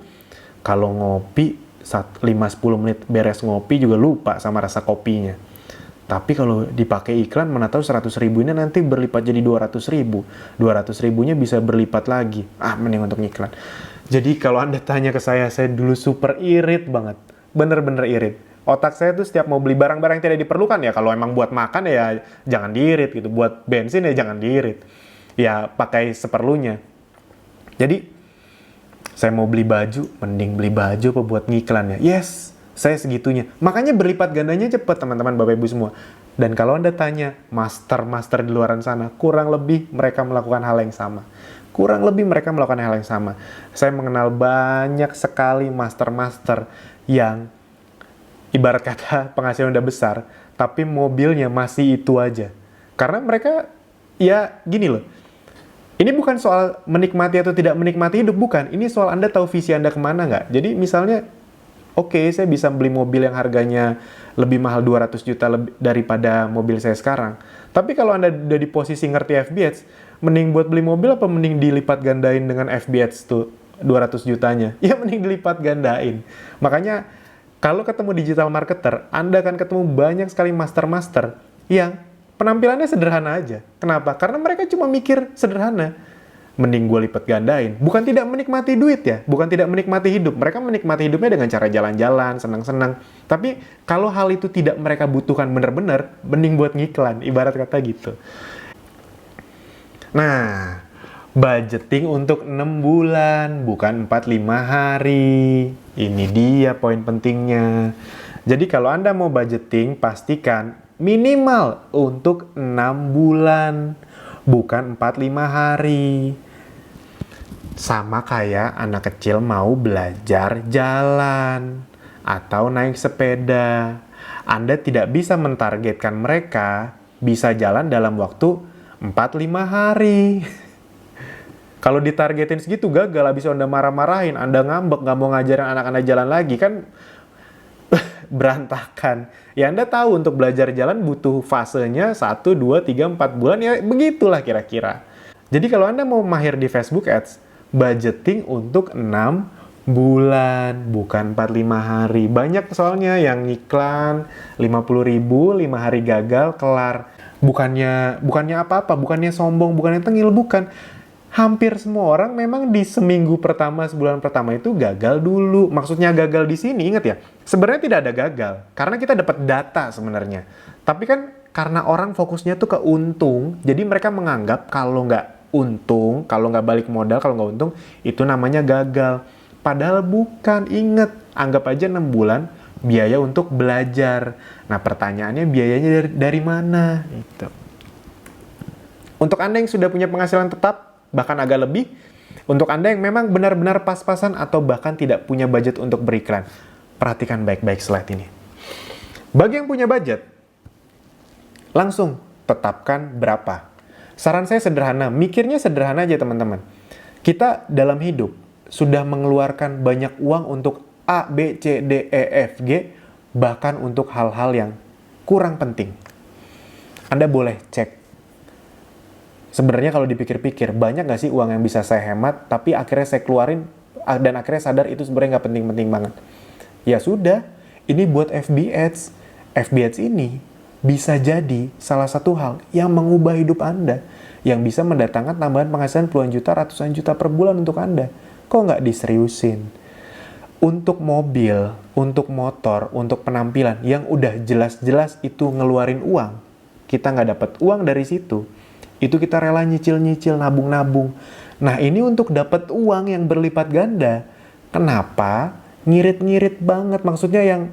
Kalau ngopi, 5-10 menit beres ngopi juga lupa sama rasa kopinya. Tapi kalau dipakai iklan, mana tahu 100 ribu ini nanti berlipat jadi 200 ribu. 200 ribunya bisa berlipat lagi. Mending untuk iklan. Jadi kalau Anda tanya ke saya dulu super irit banget. Bener-bener irit. Otak saya tuh setiap mau beli barang-barang yang tidak diperlukan, ya kalau emang buat makan ya jangan diirit gitu. Buat bensin ya jangan diirit. Ya pakai seperlunya. Jadi saya mau beli baju, mending beli baju apa buat ngiklan ya. Yes, saya segitunya. Makanya berlipat gandanya cepat teman-teman, Bapak Ibu semua. Dan kalau Anda tanya master-master di luaran sana, kurang lebih mereka melakukan hal yang sama. Kurang lebih mereka melakukan hal yang sama. Saya mengenal banyak sekali master-master yang ibarat kata penghasilan udah besar, tapi mobilnya masih itu aja. Karena mereka, ya gini loh, ini bukan soal menikmati atau tidak menikmati hidup, bukan. Ini soal Anda tahu visi Anda kemana nggak. Jadi misalnya, oke, saya bisa beli mobil yang harganya lebih mahal 200 juta daripada mobil saya sekarang. Tapi kalau Anda udah di posisi ngerti FBH, mending buat beli mobil apa mending dilipat gandain dengan FBH tuh 200 jutanya? Ya mending dilipat gandain. Makanya kalau ketemu digital marketer, Anda akan ketemu banyak sekali master-master yang penampilannya sederhana aja. Kenapa? Karena mereka cuma mikir sederhana. Mending gue lipat gandain. Bukan tidak menikmati duit ya. Bukan tidak menikmati hidup. Mereka menikmati hidupnya dengan cara jalan-jalan, senang-senang. Tapi kalau hal itu tidak mereka butuhkan benar-benar, mending buat ngiklan. Ibarat kata gitu. Nah, budgeting untuk 6 bulan, bukan 4-5 hari. Ini dia poin pentingnya. Jadi kalau Anda mau budgeting, pastikan minimal untuk 6 bulan, bukan 4-5 hari. Sama kayak anak kecil mau belajar jalan atau naik sepeda. Anda tidak bisa mentargetkan mereka bisa jalan dalam waktu 4-5 hari. Kalau ditargetin segitu gagal, habis Anda marah-marahin, Anda ngambek, nggak mau ngajarin anak Anda jalan lagi, kan berantakan. Ya Anda tahu untuk belajar jalan butuh fasenya 1, 2, 3, 4 bulan, ya begitulah kira-kira. Jadi kalau Anda mau mahir di Facebook Ads, budgeting untuk 6 bulan, bukan 4-5 hari. Banyak soalnya yang iklan 50 ribu, 5 hari gagal, kelar. Bukannya apa-apa, bukannya sombong, bukannya tengil, bukan. Hampir semua orang memang di seminggu pertama, sebulan pertama itu gagal dulu. Maksudnya gagal di sini, ingat ya, sebenarnya tidak ada gagal. Karena kita dapat data sebenarnya. Tapi kan karena orang fokusnya tuh ke untung, jadi mereka menganggap kalau nggak untung, kalau nggak balik modal, kalau nggak untung, itu namanya gagal. Padahal bukan, ingat, anggap aja 6 bulan biaya untuk belajar. Nah pertanyaannya biayanya dari mana? Itu. Untuk Anda yang sudah punya penghasilan tetap, bahkan agak lebih, untuk Anda yang memang benar-benar pas-pasan atau bahkan tidak punya budget untuk beriklan, perhatikan baik-baik slide ini. Bagi yang punya budget, langsung tetapkan berapa. Saran saya sederhana, mikirnya sederhana aja teman-teman. Kita dalam hidup sudah mengeluarkan banyak uang untuk A, B, C, D, E, F, G, bahkan untuk hal-hal yang kurang penting. Anda boleh cek. Sebenarnya kalau dipikir-pikir, banyak nggak sih uang yang bisa saya hemat, tapi akhirnya saya keluarin, dan akhirnya sadar itu sebenarnya nggak penting-penting banget. Ya sudah, ini buat FBH. FBH ini bisa jadi salah satu hal yang mengubah hidup Anda, yang bisa mendatangkan tambahan penghasilan puluhan juta, ratusan juta per bulan untuk Anda. Kok nggak diseriusin? Untuk mobil, untuk motor, untuk penampilan, yang udah jelas-jelas itu ngeluarin uang, kita nggak dapat uang dari situ. Itu kita rela nyicil-nyicil, nabung-nabung. Nah ini untuk dapat uang yang berlipat ganda. Kenapa? Ngirit-ngirit banget. Maksudnya yang,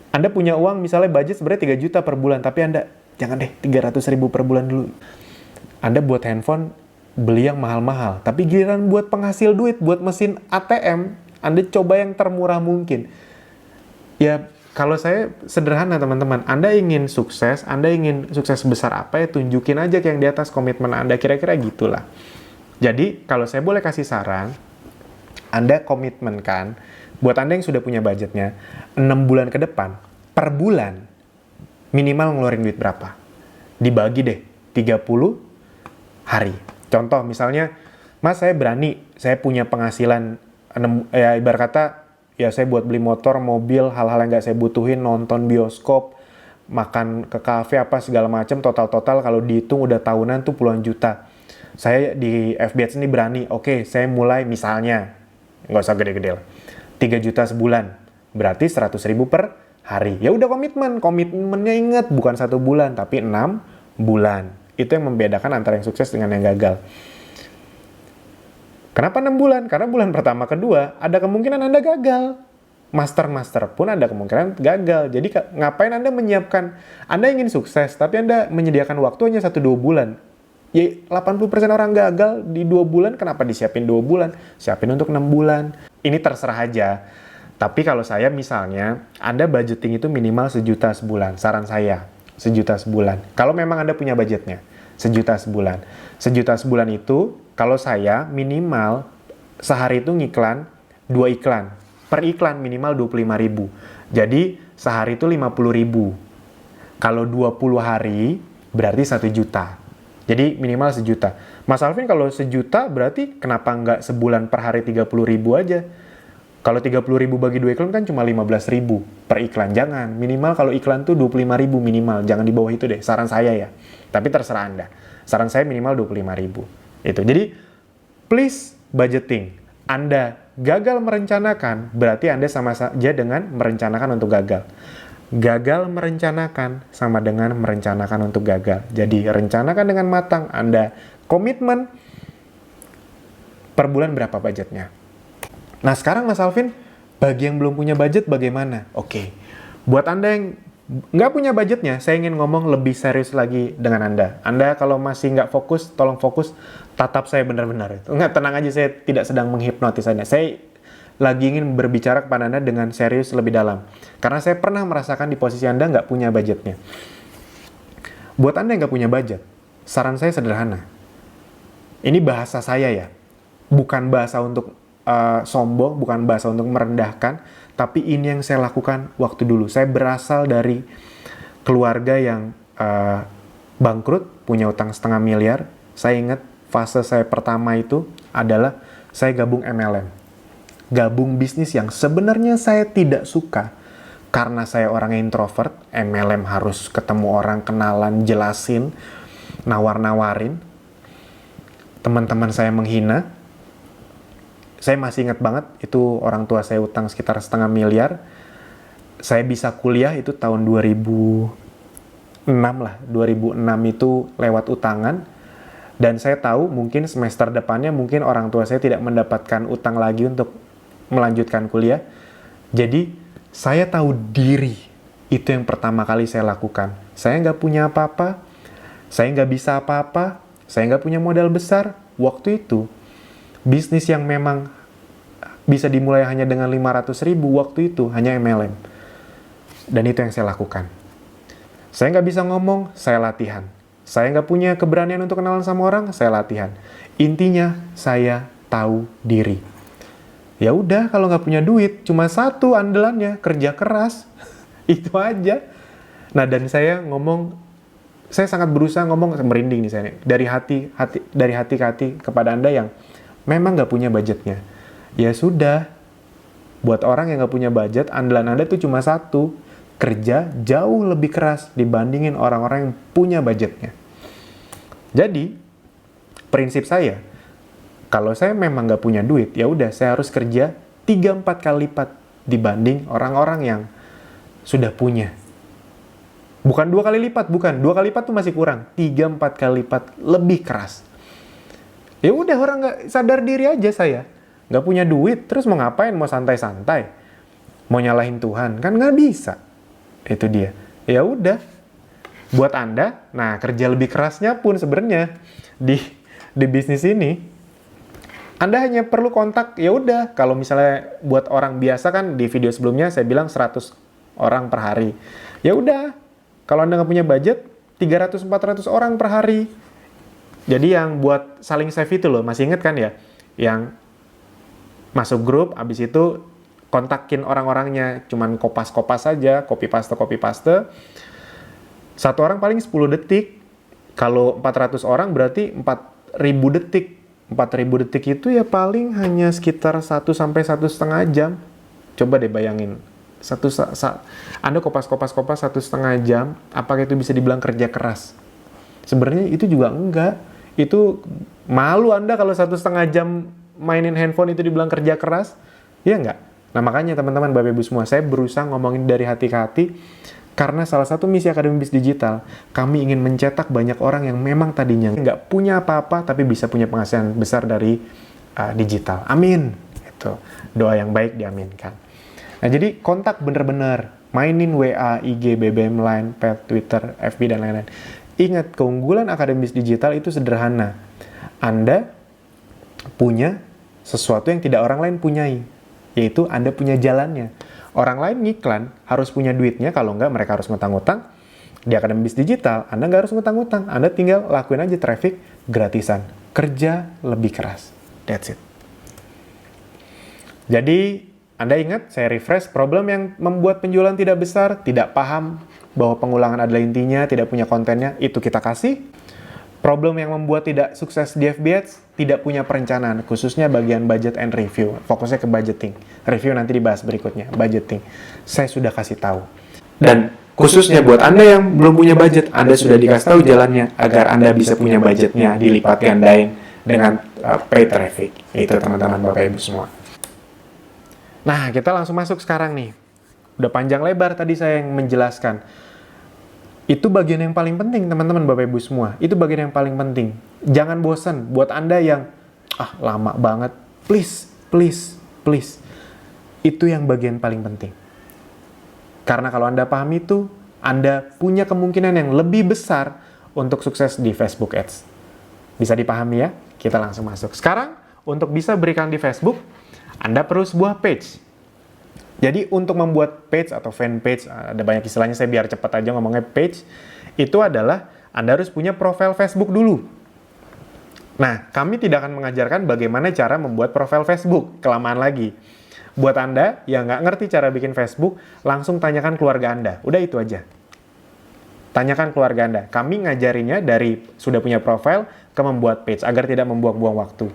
Anda punya uang misalnya budget sebenarnya 3 juta per bulan, tapi Anda, jangan deh 300 ribu per bulan dulu. Anda buat handphone, beli yang mahal-mahal. Tapi giliran buat penghasil duit, buat mesin ATM, Anda coba yang termurah mungkin. Ya, kalau saya sederhana teman-teman, Anda ingin sukses besar apa ya, tunjukin aja ke yang di atas komitmen Anda, kira-kira gitulah. Jadi, kalau saya boleh kasih saran, Anda komitmenkan, buat Anda yang sudah punya budgetnya, 6 bulan ke depan, per bulan, minimal ngeluarin duit berapa? Dibagi deh, 30 hari. Contoh, misalnya, Mas saya berani, saya punya penghasilan, ibarat kata, ya saya buat beli motor, mobil, hal-hal yang nggak saya butuhin, nonton bioskop, makan ke kafe apa segala macam, total kalau dihitung udah tahunan tuh puluhan juta. Saya di FBH ini berani, oke, saya mulai misalnya, nggak usah gede-gede lah, 3 juta sebulan, berarti 100.000 per hari. Ya udah komitmennya ingat, bukan 1 bulan, tapi 6 bulan. Itu yang membedakan antara yang sukses dengan yang gagal. Kenapa 6 bulan? Karena bulan pertama, kedua, ada kemungkinan Anda gagal. Master pun ada kemungkinan gagal. Jadi ngapain Anda menyiapkan, Anda ingin sukses, tapi Anda menyediakan waktu hanya 1-2 bulan. Ya 80% orang gagal di 2 bulan, kenapa disiapin 2 bulan? Siapin untuk 6 bulan. Ini terserah aja. Tapi kalau saya misalnya, Anda budgeting itu minimal 1 juta sebulan. Saran saya, 1 juta sebulan. Kalau memang Anda punya budgetnya, 1 juta sebulan. 1 juta sebulan itu, kalau saya minimal sehari itu ngiklan 2 iklan. Per iklan minimal 25.000. Jadi sehari itu 50.000. Kalau 20 hari berarti 1 juta. Jadi minimal 1 juta. Mas Alvin kalau 1 juta berarti kenapa nggak sebulan per hari 30.000 aja? Kalau 30.000 bagi 2 iklan kan cuma 15.000 per iklan. Jangan, minimal kalau iklan tuh 25.000 minimal. Jangan di bawah itu deh, saran saya ya. Tapi terserah Anda. Saran saya minimal 25.000. Itu. Jadi, please budgeting. Anda gagal merencanakan, berarti Anda sama saja dengan merencanakan untuk gagal. Gagal merencanakan sama dengan merencanakan untuk gagal. Jadi, rencanakan dengan matang. Anda komitmen per bulan berapa budgetnya. Nah, sekarang Mas Alvin, bagi yang belum punya budget bagaimana? Oke. Buat Anda yang nggak punya budgetnya, saya ingin ngomong lebih serius lagi dengan Anda. Anda kalau masih nggak fokus, tolong fokus, tatap saya benar-benar. Nggak, tenang aja, saya tidak sedang menghipnotis Anda. Saya lagi ingin berbicara kepada Anda dengan serius lebih dalam. Karena saya pernah merasakan di posisi Anda nggak punya budgetnya. Buat Anda yang nggak punya budget, saran saya sederhana. Ini bahasa saya ya, bukan bahasa untuk sombong, bukan bahasa untuk merendahkan, tapi ini yang saya lakukan waktu dulu. Saya berasal dari keluarga yang bangkrut, punya utang 500 miliar. Saya ingat fase saya pertama itu adalah saya gabung MLM. Gabung bisnis yang sebenarnya saya tidak suka. Karena saya orang introvert, MLM harus ketemu orang, kenalan, jelasin, nawar-nawarin. Teman-teman saya menghina. Saya masih ingat banget, itu orang tua saya utang sekitar 500 miliar. Saya bisa kuliah itu tahun 2006 lah. 2006 itu lewat utangan. Dan saya tahu mungkin semester depannya mungkin orang tua saya tidak mendapatkan utang lagi untuk melanjutkan kuliah. Jadi, saya tahu diri. Itu yang pertama kali saya lakukan. Saya nggak punya apa-apa. Saya nggak bisa apa-apa. Saya nggak punya modal besar. Waktu itu, bisnis yang memang bisa dimulai hanya dengan 500.000 waktu itu hanya MLM. Dan itu yang saya lakukan. Saya nggak bisa ngomong, saya latihan. Saya nggak punya keberanian untuk kenalan sama orang, saya latihan. Intinya, saya tahu diri. Ya udah, kalau nggak punya duit, cuma satu andalannya, kerja keras. Itu aja. Nah, dan saya ngomong, saya sangat berusaha ngomong, merinding nih saya nih, dari hati ke hati kepada Anda yang memang nggak punya budgetnya. Ya sudah, buat orang yang nggak punya budget, andalan Anda itu cuma satu, kerja jauh lebih keras dibandingin orang-orang yang punya budgetnya. Jadi, prinsip saya, kalau saya memang nggak punya duit, ya udah saya harus kerja 3-4 kali lipat dibanding orang-orang yang sudah punya. Bukan 2 kali lipat, bukan. 2 kali lipat tuh masih kurang. 3-4 kali lipat lebih keras. Ya udah, orang nggak sadar diri aja saya. Nggak punya duit, terus mau ngapain? Mau santai-santai? Mau nyalahin Tuhan? Kan nggak bisa. Itu dia. Ya udah. Buat Anda, nah kerja lebih kerasnya pun sebenarnya di bisnis ini, Anda hanya perlu kontak, ya udah. Kalau misalnya buat orang biasa kan di video sebelumnya saya bilang 100 orang per hari. Ya udah. Kalau Anda nggak punya budget, 300-400 orang per hari. Jadi yang buat saling save itu loh, masih inget kan ya? Yang masuk grup, abis itu kontakin orang-orangnya, cuman kopas-kopas saja, copy paste. Satu orang paling 10 detik. Kalau 400 orang berarti 4.000 detik. 4.000 detik itu ya paling hanya sekitar 1 sampai 1,5 jam. Coba deh bayangin, Anda kopas 1,5 jam, apakah itu bisa dibilang kerja keras? Sebenarnya itu juga enggak. Itu malu Anda kalau 1,5 jam mainin handphone itu dibilang kerja keras, ya enggak? Nah makanya teman-teman, Bapak Ibu semua, saya berusaha ngomongin dari hati ke hati, karena salah satu misi Akademi Bis Digital, kami ingin mencetak banyak orang yang memang tadinya nggak punya apa-apa, tapi bisa punya penghasilan besar dari digital. Amin. Itu doa yang baik diaminkan. Nah jadi kontak bener-bener, mainin WA, IG, BBM Line, Pet, Twitter, FB, dan lain-lain. Ingat, keunggulan Akademi Bis Digital itu sederhana. Anda punya sesuatu yang tidak orang lain punyai, yaitu Anda punya jalannya. Orang lain ngiklan harus punya duitnya, kalau nggak mereka harus ngutang-ngutang. Di Akademi Bis Digital, Anda nggak harus ngutang-ngutang. Anda tinggal lakuin aja traffic gratisan. Kerja lebih keras. That's it. Jadi, Anda ingat, saya refresh, problem yang membuat penjualan tidak besar, tidak paham bahwa pengulangan adalah intinya, tidak punya kontennya, itu kita kasih. Problem yang membuat tidak sukses di FB Ads, tidak punya perencanaan, khususnya bagian budget and review. Fokusnya ke budgeting. Review nanti dibahas berikutnya, budgeting. Saya sudah kasih tahu. Dan khususnya buat Anda yang belum punya budget, Anda sudah dikasih tahu jalannya agar Anda bisa punya budgetnya dilipat gandain dengan paid traffic. Itu teman-teman Bapak Ibu semua. Nah, kita langsung masuk sekarang nih. Udah panjang lebar tadi saya yang menjelaskan. Itu bagian yang paling penting, teman-teman Bapak Ibu semua. Itu bagian yang paling penting. Jangan bosan buat Anda yang lama banget. Please. Itu yang bagian paling penting. Karena kalau Anda paham itu, Anda punya kemungkinan yang lebih besar untuk sukses di Facebook Ads. Bisa dipahami ya? Kita langsung masuk. Sekarang, untuk bisa berikan di Facebook, Anda perlu sebuah page. Jadi untuk membuat page atau fan page, ada banyak istilahnya, saya biar cepat aja ngomongnya page, itu adalah Anda harus punya profil Facebook dulu. Nah, kami tidak akan mengajarkan bagaimana cara membuat profil Facebook, kelamaan lagi. Buat Anda yang nggak ngerti cara bikin Facebook, langsung tanyakan keluarga Anda. Udah itu aja. Tanyakan keluarga Anda. Kami ngajarinya dari sudah punya profil ke membuat page, agar tidak membuang-buang waktu.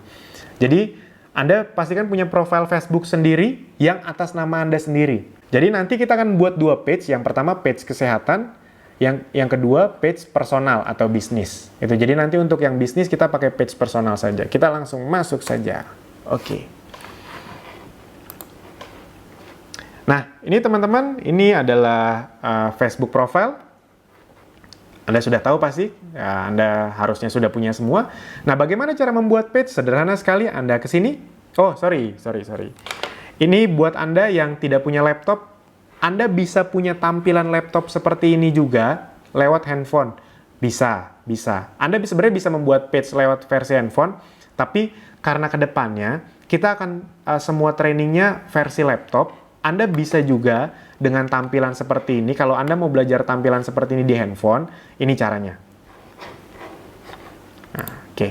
Jadi, Anda pastikan punya profil Facebook sendiri yang atas nama Anda sendiri. Jadi nanti kita akan buat dua page. Yang pertama page kesehatan, yang kedua page personal atau bisnis. Itu. Jadi nanti untuk yang bisnis kita pakai page personal saja. Kita langsung masuk saja. Oke. Nah, ini teman-teman, ini adalah Facebook profile. Anda sudah tahu pasti, ya, Anda harusnya sudah punya semua. Nah, bagaimana cara membuat page? Sederhana sekali, Anda ke sini. Oh, sorry. Ini buat Anda yang tidak punya laptop, Anda bisa punya tampilan laptop seperti ini juga lewat handphone. Bisa. Anda sebenarnya bisa membuat page lewat versi handphone, tapi karena kedepannya kita akan semua trainingnya versi laptop. Anda bisa juga dengan tampilan seperti ini. Kalau Anda mau belajar tampilan seperti ini di handphone, ini caranya. Nah, oke.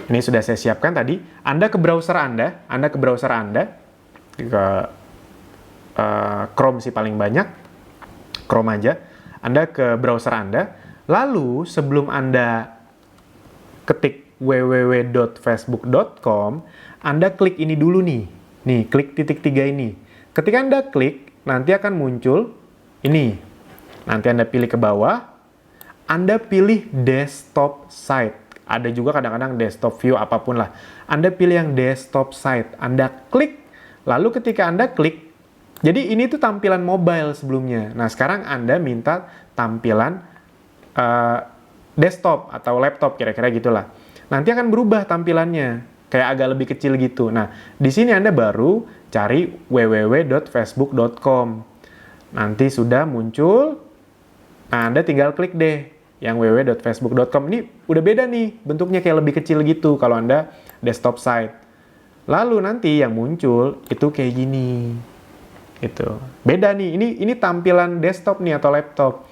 Ini sudah saya siapkan tadi. Anda ke browser Anda, ke Chrome sih paling banyak, Chrome aja. Anda ke browser Anda, lalu sebelum Anda ketik www.facebook.com, Anda klik ini dulu nih. Nih, klik titik 3 ini. Ketika Anda klik, nanti akan muncul ini. Nanti Anda pilih ke bawah, Anda pilih desktop site. Ada juga kadang-kadang desktop view, apapun lah. Anda pilih yang desktop site. Anda klik, lalu ketika Anda klik, jadi ini tuh tampilan mobile sebelumnya. Nah, sekarang Anda minta tampilan desktop atau laptop, kira-kira gitulah. Nanti akan berubah tampilannya, kayak agak lebih kecil gitu. Nah, di sini Anda baru cari www.facebook.com. Nanti sudah muncul, nah Anda tinggal klik deh yang www.facebook.com. Ini udah beda nih, bentuknya kayak lebih kecil gitu kalau Anda desktop site. Lalu nanti yang muncul itu kayak gini. Itu. Beda nih, ini tampilan desktop nih atau laptop.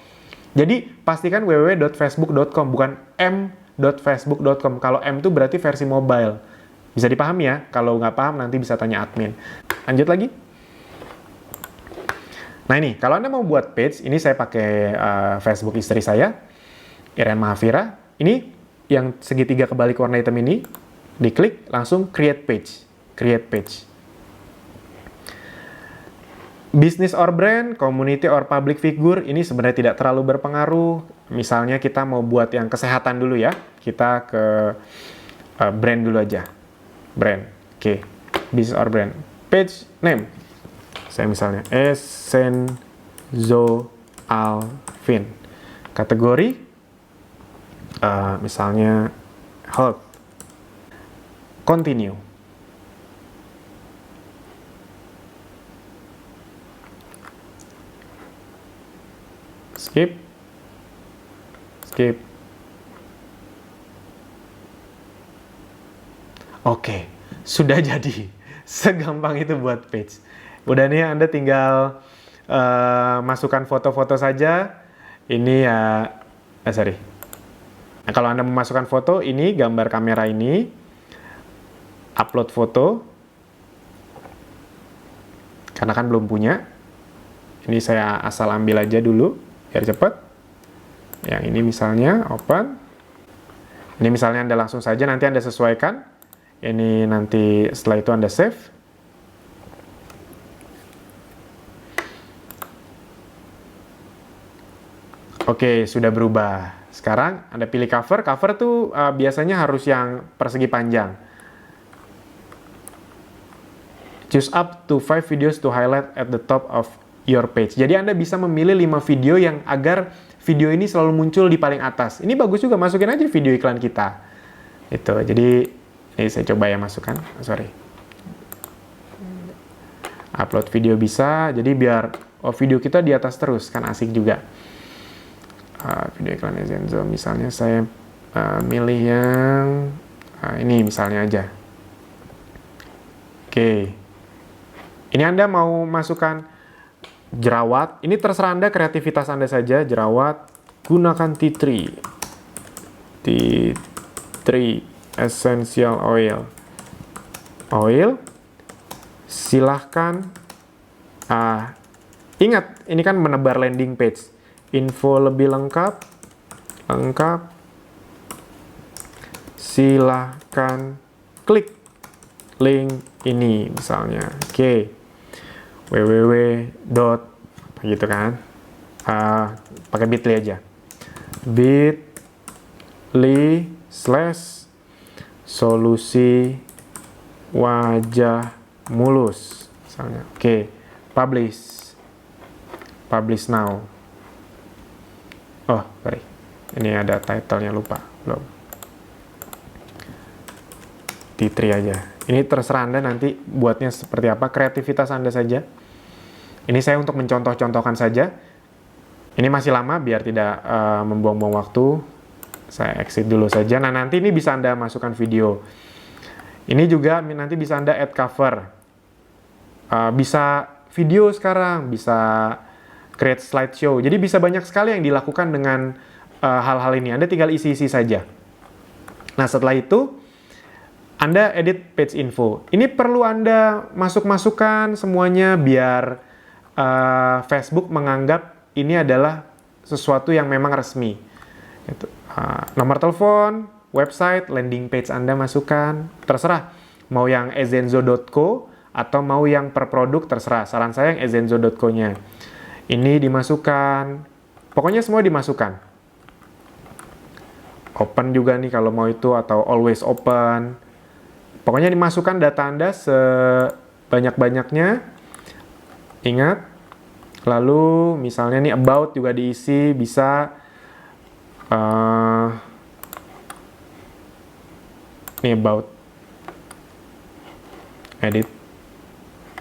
Jadi pastikan www.facebook.com, bukan m.facebook.com. Kalau m itu berarti versi mobile. Bisa dipahami ya? Kalau nggak paham nanti bisa tanya admin. Lanjut lagi. Nah ini, kalau Anda mau buat page, ini saya pakai Facebook istri saya, Iren Mahavira. Ini yang segitiga kebalik warna hitam ini, diklik langsung create page. Business or brand, community or public figure, ini sebenarnya tidak terlalu berpengaruh. Misalnya kita mau buat yang kesehatan dulu ya. Kita ke brand dulu aja. Brand. Oke. Business or brand. Page name. Saya misalnya Essenzo Alvin. Kategori misalnya health. Continue. Skip. Skip. Oke, sudah jadi. Segampang itu buat page. Udah nih Anda tinggal masukkan foto-foto saja. Ini ya, sorry. Nah, kalau Anda memasukkan foto, ini gambar kamera ini. Upload foto. Karena kan belum punya. Ini saya asal ambil aja dulu, biar cepat. Yang ini misalnya, open. Ini misalnya Anda langsung saja, nanti Anda sesuaikan. Ini nanti setelah itu Anda save. Oke, sudah berubah. Sekarang Anda pilih cover. Cover tuh biasanya harus yang persegi panjang. Choose up to 5 videos to highlight at the top of your page. Jadi Anda bisa memilih 5 video yang agar video ini selalu muncul di paling atas. Ini bagus juga, masukin aja video iklan kita. Itu. Jadi ini saya coba ya masukkan. Sorry. Upload video bisa. Jadi biar video kita di atas terus, kan asik juga. Video iklan Essenzo. Misalnya saya milih yang ini misalnya aja. Oke. Ini Anda mau masukkan jerawat. Ini terserah Anda, kreativitas Anda saja. Jerawat, gunakan tea tree. Tea tree essential oil. Oil. Silahkan. Ingat, ini kan menebar landing page. Info lebih lengkap. Silahkan klik link ini misalnya. Oke. gitu kan. Pakai bit.ly aja. bit.ly/solusi wajah mulus misalnya. Oke. Publish now. Oh, sorry. Ini ada title-nya, lupa. Belum. T3 aja. Ini terserah Anda nanti buatnya seperti apa. Kreativitas Anda saja. Ini saya untuk mencontoh-contohkan saja. Ini masih lama biar tidak membuang-buang waktu. Saya exit dulu saja. Nah, nanti ini bisa Anda masukkan video. Ini juga nanti bisa Anda add cover. Bisa video sekarang, bisa create slideshow. Jadi bisa banyak sekali yang dilakukan dengan hal-hal ini. Anda tinggal isi-isi saja. Nah, setelah itu Anda edit page info. Ini perlu Anda masuk-masukkan semuanya biar Facebook menganggap ini adalah sesuatu yang memang resmi. Gitu. Nomor telepon, website, landing page Anda masukkan. Terserah. Mau yang essenzo.co atau mau yang per produk, terserah. Saran saya yang essenzo.co-nya. Ini dimasukkan. Pokoknya semua dimasukkan. Open juga nih kalau mau itu, atau always open. Pokoknya dimasukkan data Anda sebanyak-banyaknya. Ingat. Lalu misalnya nih about juga diisi, bisa. Ini about. Edit.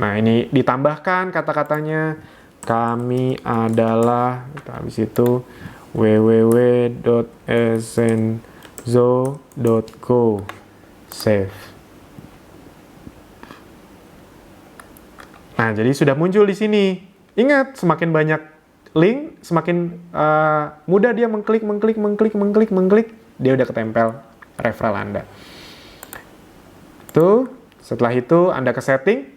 Nah, ini ditambahkan kata-katanya. Kami adalah, habis itu www.essenzo.co. Save. Nah, jadi sudah muncul di sini. Ingat, semakin banyak link, semakin mudah dia mengklik. Dia udah ketempel referral Anda. Tuh, setelah itu Anda ke setting.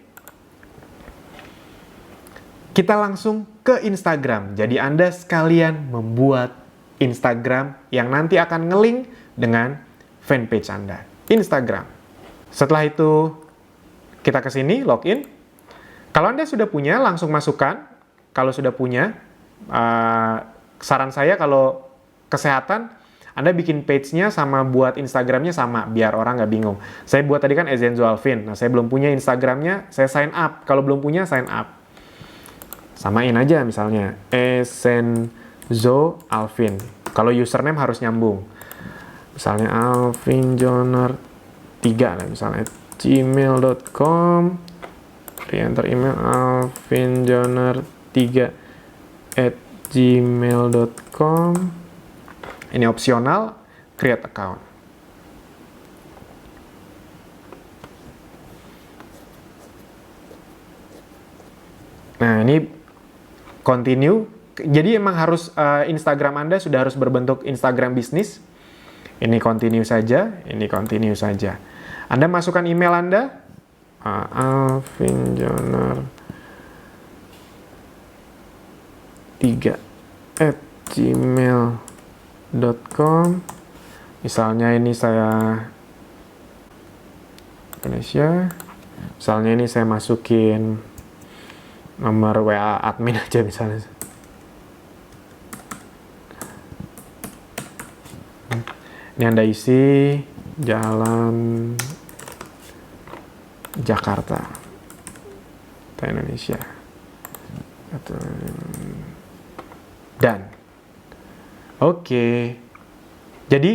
Kita langsung ke Instagram. Jadi Anda sekalian membuat Instagram yang nanti akan nge-link dengan fanpage Anda. Instagram. Setelah itu kita ke sini, login. Kalau Anda sudah punya, langsung masukkan. Kalau sudah punya, saran saya kalau kesehatan, Anda bikin page-nya sama buat Instagram-nya sama, biar orang nggak bingung. Saya buat tadi kan Ezenzo Alvin. Nah, saya belum punya Instagram-nya, saya sign up. Kalau belum punya, sign up. Samain aja misalnya, Ezenzo Alvin. Kalau username harus nyambung. Misalnya alvinjoner 3 lah, misalnya gmail.com. Re-enter email alvinjoner3@gmail.com. Ini opsional, create account. Nah, ini continue. Jadi emang harus Instagram Anda sudah harus berbentuk Instagram bisnis. Ini continue saja, ini continue saja. Anda masukkan email Anda, alvinjoner3@gmail.com. Misalnya ini saya Indonesia. Misalnya ini saya masukin nomor WA admin aja misalnya. Ini Anda isi Jalan Jakarta, Indonesia. Dan oke. Jadi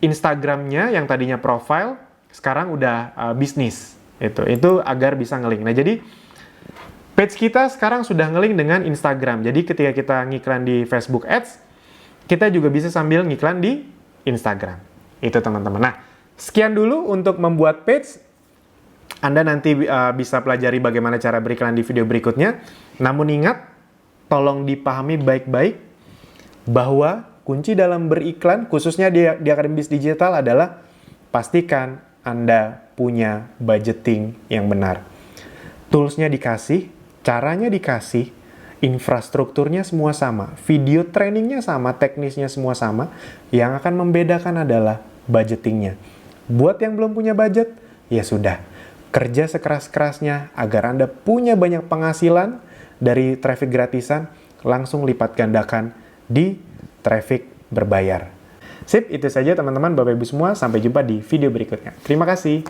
Instagramnya yang tadinya profile sekarang udah bisnis. Itu agar bisa nge-link. Nah, jadi page kita sekarang sudah nge-link dengan Instagram. Jadi ketika kita ngiklan di Facebook Ads, kita juga bisa sambil ngiklan di Instagram. Itu teman-teman. Nah, sekian dulu untuk membuat page. Anda nanti bisa pelajari bagaimana cara beriklan di video berikutnya. Namun ingat, tolong dipahami baik-baik bahwa kunci dalam beriklan, khususnya di Akademi Bisnis Digital adalah pastikan Anda punya budgeting yang benar. Toolsnya dikasih, caranya dikasih, infrastrukturnya semua sama, video trainingnya sama, teknisnya semua sama. Yang akan membedakan adalah budgetingnya. Buat yang belum punya budget, ya sudah. Kerja sekeras-kerasnya agar Anda punya banyak penghasilan dari traffic gratisan, langsung lipat gandakan di traffic berbayar. Sip, itu saja teman-teman, Bapak Ibu semua. Sampai jumpa di video berikutnya. Terima kasih.